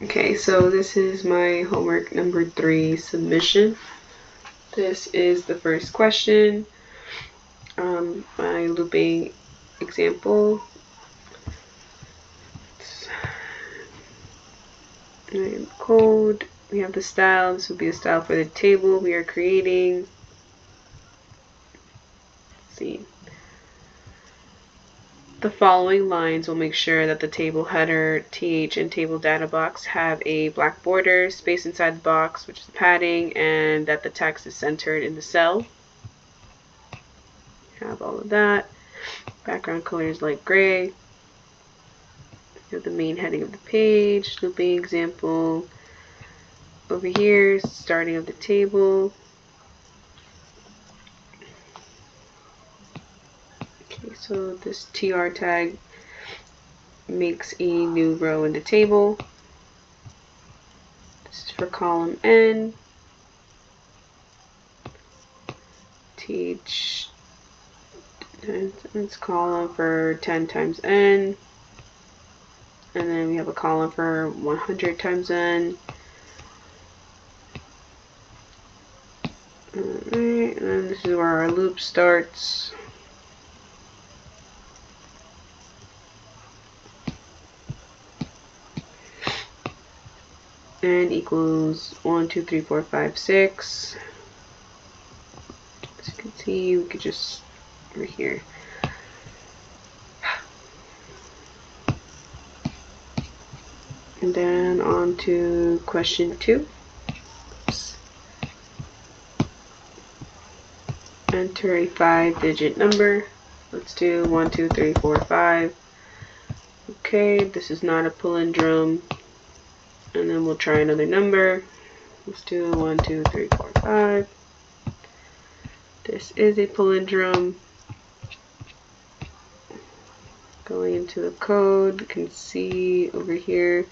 Okay, so this is my homework number 3 submission. This is the first question. My looping example. Code. We have the style. This would be the style for the table we are creating. Let's see. The following lines will make sure that the table header, th, and table data box have a black border, space inside the box, which is padding, and that the text is centered in the cell. Have all of that. Background color is light gray. You have the main heading of the page, looping example. Over here, starting of the table. Okay, so this tr tag makes a new row in the table. This is for column n. Th, it's column for 10 times n. And then we have a column for 100 times n. Alright, and then this is where our loop starts. N equals 1, 2, 3, 4, 5, 6. As you can see, we could just over here. And then on to question 2. Oops. Enter a 5-digit number. Let's do 1, 2, 3, 4, 5. Okay, this is not a palindrome. And then we'll try another number. Let's do 1, 2, 3, 4, 5. This is a palindrome. Going into the code, you can see over here,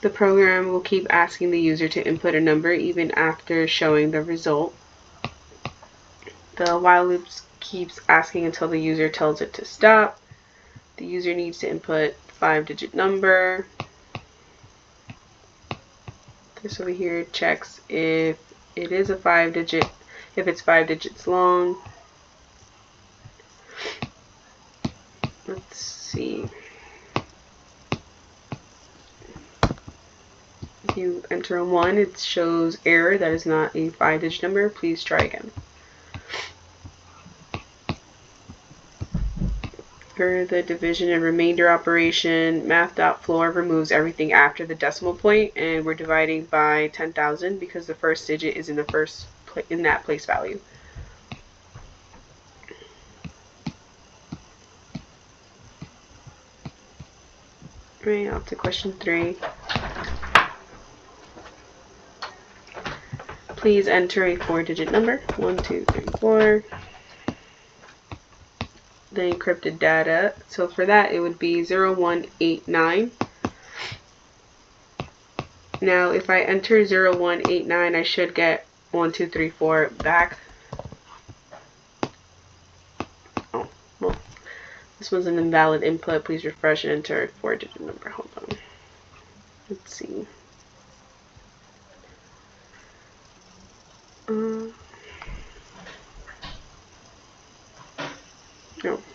the program will keep asking the user to input a number even after showing the result. The while loop keeps asking until the user tells it to stop. The user needs to input 5-digit number. This over here checks if it is a 5-digit, if it's 5 digits long. Let's see. If you enter a 1, it shows error, that is not a 5-digit number. Please try again. For the division and remainder operation, math.floor removes everything after the decimal point, and we're dividing by 10,000 because the first digit is in that place value. Right, off to question 3. Please enter a 4-digit number. 1, 2, 3, 4. The encrypted data. So for that, it would be 0189. Now, if I enter 0189, I should get 1, 2, 3, 4 back. Oh, well, this was an invalid input. Please refresh and enter a 4-digit number. Hold on. Let's see. Oh,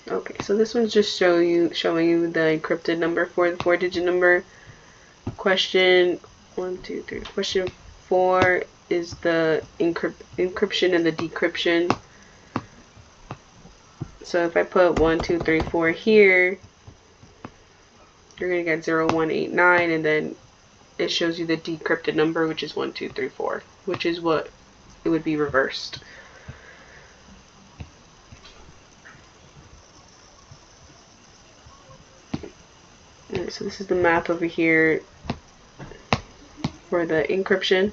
okay. So this one's just showing you the encrypted number for the 4-digit number. Question 1, 2, 3. Question 4 is the encryption and the decryption. So if I put 1, 2, 3, 4 here, you're gonna get 0189, and then it shows you the decrypted number, which is 1, 2, 3, 4, which is what it would be reversed. Alright, so this is the math over here for the encryption.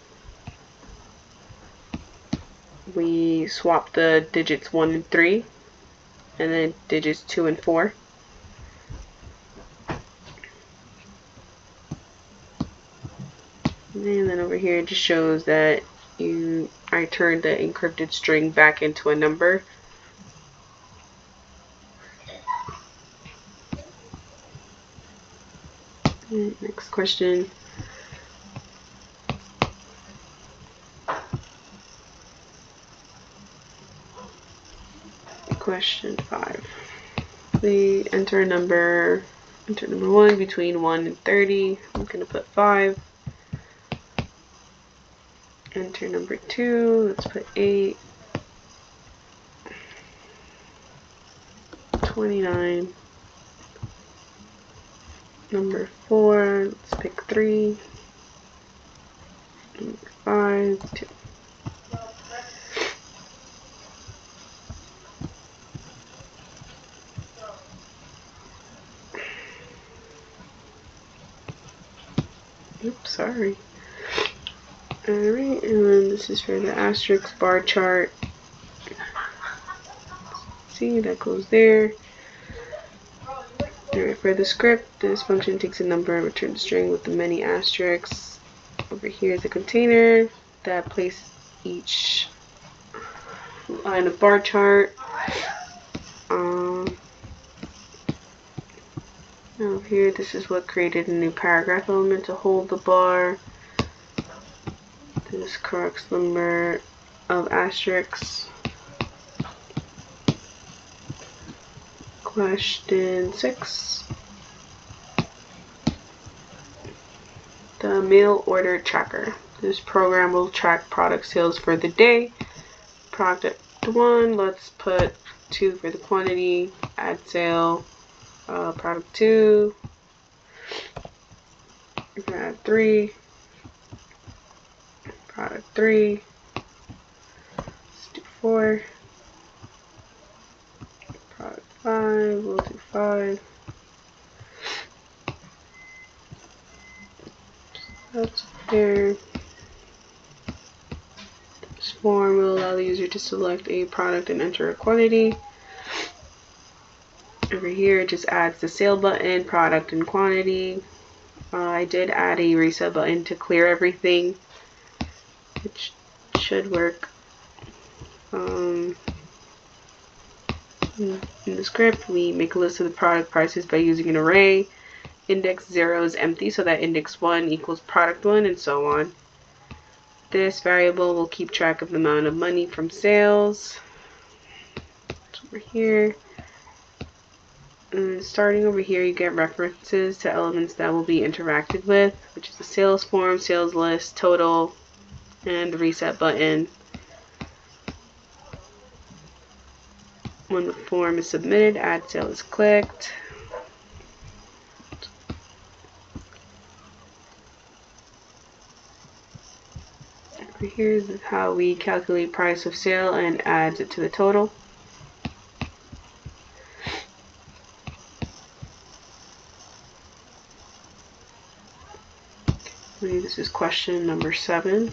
We swap the digits 1 and 3, and then digits 2 and 4. And then over here it just shows that I turned the encrypted string back into a number. Next question. Question 5. Please enter number 1 between 1 and 30. I'm going to put 5. Enter number 2. Let's put 8. 29. Number 4. Let's pick 3. Number 5. 2. Oops, sorry. Alright, and then this is for the asterisk bar chart. See, that goes there. Alright, for the script, this function takes a number and returns a string with the many asterisks. Over here is a container that places each line of bar chart. Over here, this is what created a new paragraph element to hold the bar. This corrects the number of asterisks. Question 6. The mail order tracker. This program will track product sales for the day. Product 1, let's put 2 for the quantity. Add sale. Product 2. We're going to add 3. Product 3. Let's do 4. Product 5. We'll do 5. That's there. This form will allow the user to select a product and enter a quantity. Over here, it just adds the sale button, product, and quantity. I did add a reset button to clear everything. It should work. In the script, we make a list of the product prices by using an array. Index 0 is empty, so that index 1 equals product 1, and so on. This variable will keep track of the amount of money from sales. It's over here. And starting over here, you get references to elements that will be interacted with, which is the sales form, sales list, total, and the reset button. When the form is submitted, add sale is clicked. Over here is how we calculate price of sale and adds it to the total. This is question number 7.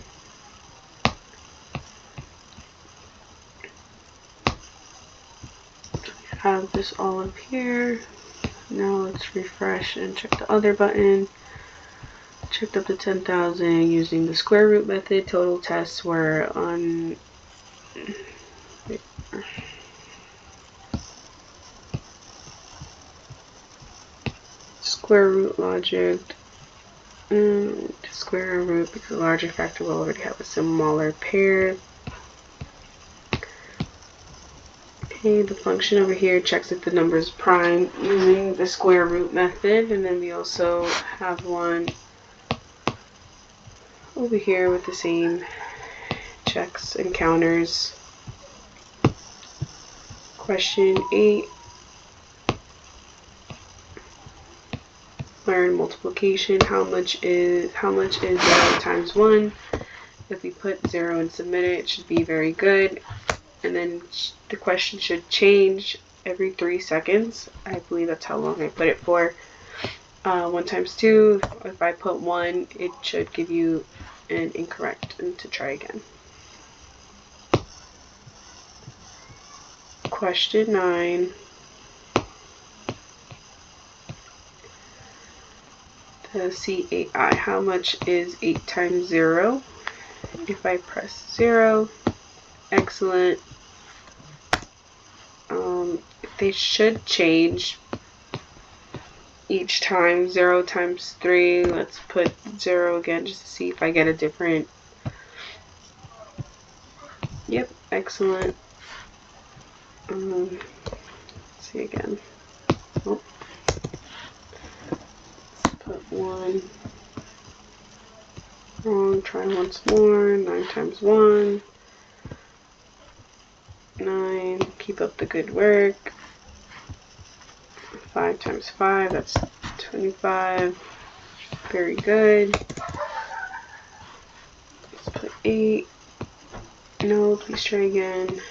Have this all up here. Now let's refresh and check the other button. Checked up to 10,000 using the square root method. Total tests were on square root logic. Square root because the larger factor will already have a smaller pair. Okay, the function over here checks if the number is prime using the square root method, and then we also have one over here with the same checks and counters. Question 8. Learn multiplication. How much is 0 times 1? If we put 0 and submit it, it should be very good. And then the question should change every 3 seconds. I believe that's how long I put it for. 1 times 2, if I put 1, it should give you an incorrect, and to try again. Question 9. The C8I. How much is 8 times 0? If I press 0, excellent. They should change each time. 0 times 3. Let's put 0 again just to see if I get a different. Yep, excellent. Let's see again. Oh. Let's put 1. Wrong. Try once more. 9 times 1. 9. Keep up the good work. 5 times 5. That's 25. Very good. Let's put 8. No, please try again.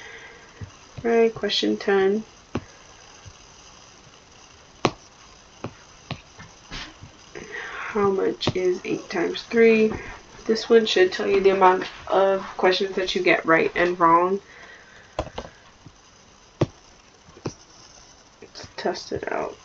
Right, question 10. How much is 8 times 3? This one should tell you the amount of questions that you get right and wrong. Let's test it out.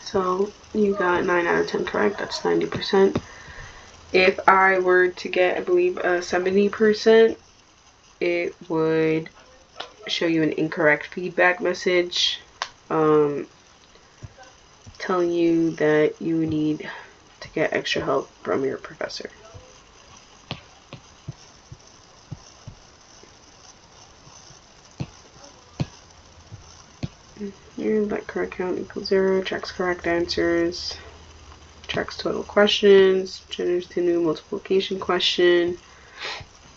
So you got 9 out of 10 correct. That's 90%. If I were to get, I believe, a 70%, it would show you an incorrect feedback message telling you that you need to get extra help from your professor. Here, let correct count equals 0, checks correct answers, checks total questions, generates the new multiplication question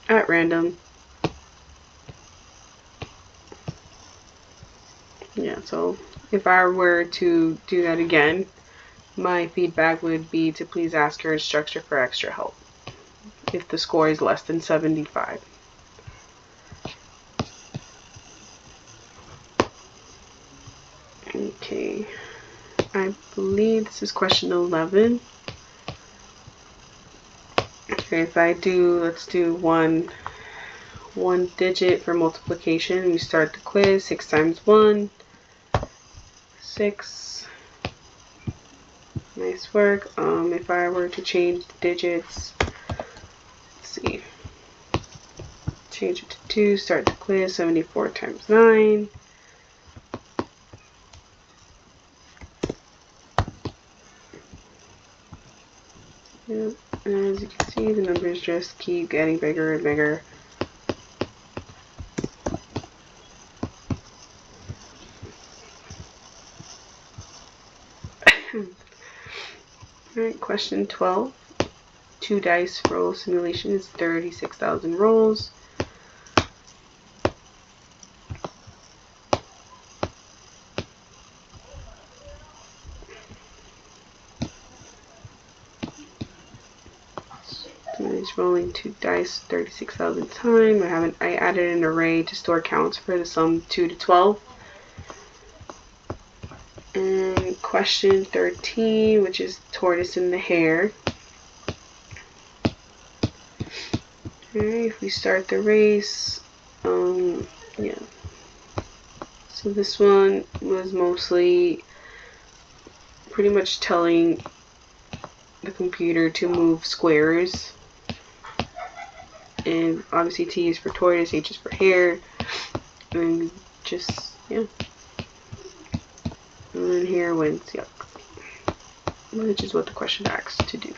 at random. Yeah, so if I were to do that again, my feedback would be to please ask your instructor for extra help if the score is less than 75. Okay, I believe this is question 11. Okay, if I do, let's do one digit for multiplication. We start the quiz. 6 times 1, 6. Nice work. If I were to change the digits, let's see, change it to 2, start the quiz. 74 times 9. Yep. And as you can see, the numbers just keep getting bigger and bigger. Alright, question 12. 2 dice roll simulation is 36,000 rolls. It's rolling 2 dice 36,000 times. I added an array to store counts for the sum 2 to 12. And question 13, which is tortoise and the hare. Alright, if we start the race, yeah. So this one was mostly pretty much telling the computer to move squares. And obviously T is for tortoise, H is for hare. And just, yeah. And then here wins, yep. Which is what the question asks to do.